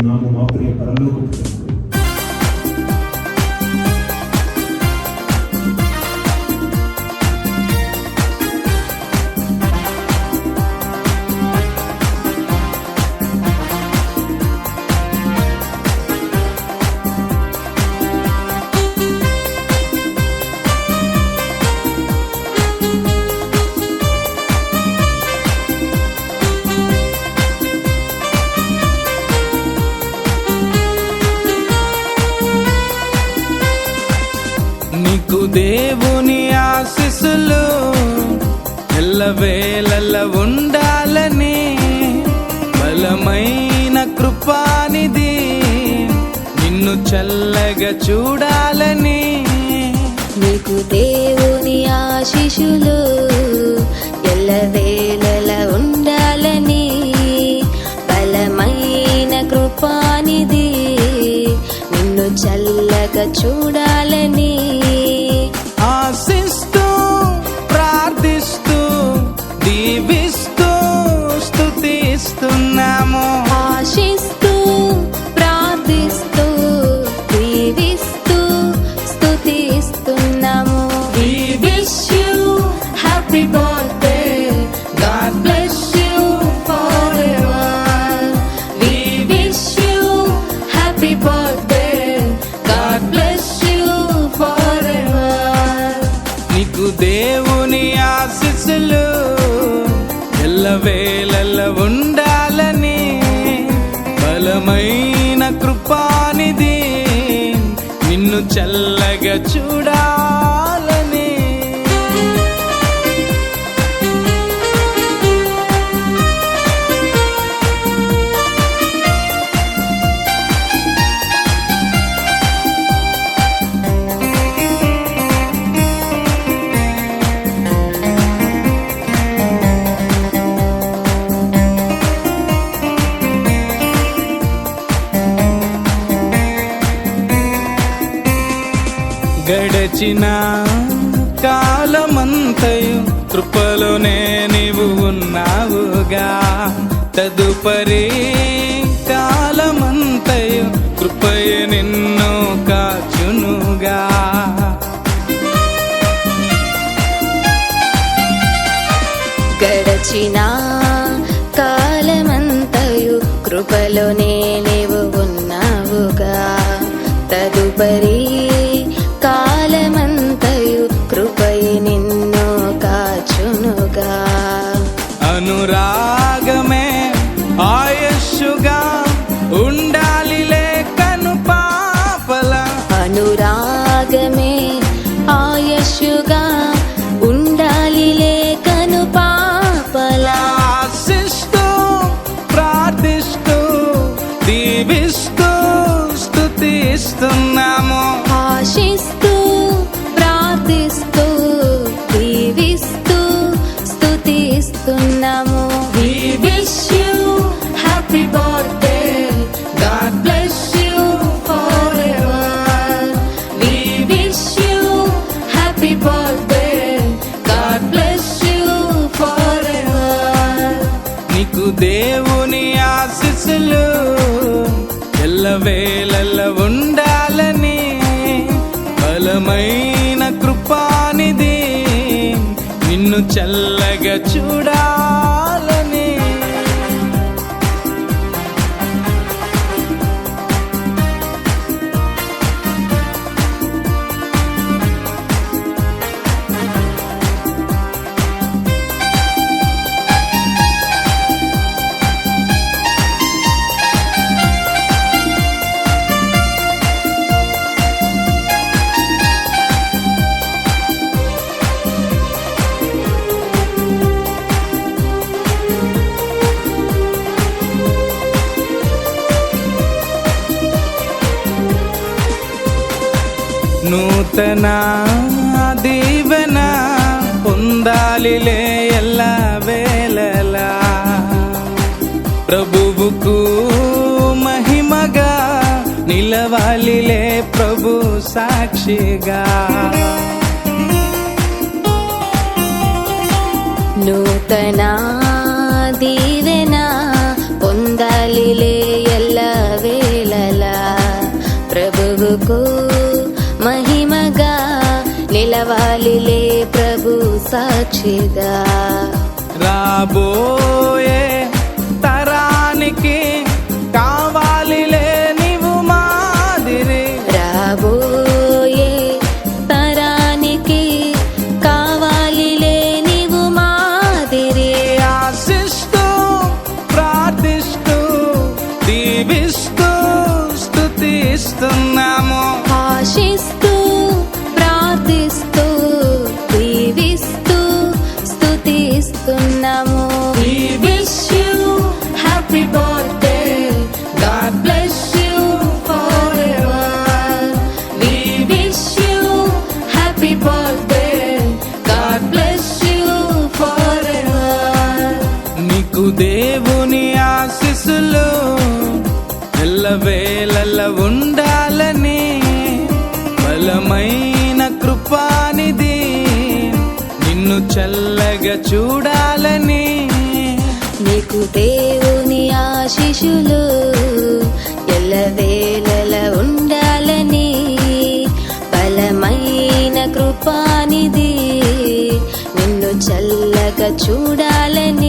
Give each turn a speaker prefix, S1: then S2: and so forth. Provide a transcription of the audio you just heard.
S1: నాము మా ప్రియ పరలోకపు తండ్రి,
S2: నీకు దేవుని ఆశీస్సులు ఎల్లవేళలా ఉండాలని, బలమైన కృపానిధి నిన్ను చల్లగా చూడాలని.
S3: నీకు దేవుని ఆశీస్సులు ఎల్లవేళలా ఉండాలని, బలమైన కృపానిధి నిన్ను చల్లగా చూడాలని.
S2: ఆశిస్తూ ప్రార్థిస్తూ దీవిస్తూ స్తుతిస్తున్నాము.
S3: ఆశిస్తూ ప్రార్థిస్తూ దీవిస్తూ స్తుతిస్తున్నాము.
S2: We wish you happy birthday. God bless you forever.
S3: We wish you
S2: Happy birthday. God bless you forever. నీకు దేవుని ఆశీస్సులు ఎల్లవేళలా ఉండాలని, బలమైన కృపానిధి నిన్ను చల్లగా చూడాలని. గడచిన కాలమంతయు కృపలోనే నీవు ఉన్నావుగా, తదుపరి కాలమంతయు కృపయే నిన్ను కాచునుగా.
S3: గడచిన కాలమంతయు కృపలోనే నీవు ఉన్నావుగా, తదుపరి కాలమంతయు కృపయే నిన్ను కాచునుగా.
S2: అనురాగమే ఆయుష్గా ఉండాలి లేకను పాపల,
S3: అనురాగమే ఆయుష్గా ఉండాలి లేకను పాపలా.
S2: ఆశిస్తూ ప్రార్థిస్తూ దీవిస్తూ స్తుతిస్తున్నాము.
S3: ఆశిస్తూ ప్రార్థిస్తూ దీవిస్తూ స్తుతిస్తున్నాము.
S2: We wish you happy birthday. God bless you forever. We wish you happy birthday. God bless you forever. నీకు దేవుని ఆశీస్సులు ఎల్లవేళలా ఉండాలని, బలమైన కృపానిధి నిన్ను చల్లగా చూడాలని. నూతన దీవెన పొందాలిలే ఎల్ల వేళలా, ప్రభువుకు మహిమగా నిలవాలిలే ప్రభు సాక్షిగా.
S3: నూతన దీవెన పొందాలిలే ఎల్లవే సాక్షిగా.
S2: రాబోయే తరానికి కావాలిలే నీవు మాదిరి.
S3: రాబోయే తరానికి కావాలిలే నీవు మాదిరి.
S2: ఆశిస్తూ ప్రార్థిస్తూ దీవిస్తూ స్తుతిస్తున్నాము.
S3: ఆశిస్తూ ప్రార్థిస్తూ దీవిస్తూ స్తుతిస్తున్నాము.
S2: We wish you happy birthday. God bless you forever.
S3: We wish you happy birthday. God bless you forever.
S2: నీకు దేవుని ఆశీస్సులు ఎల్లవేళల ఉండాలని, బలమైన కృపానిధి నిన్ను చల్లగా చూడాలని.
S3: నీకు దేవుని ఆశీస్సులు ఎల్లవేళల ఉండాలని, బలమైన కృపానిధి నిన్ను చల్లగా చూడాలని.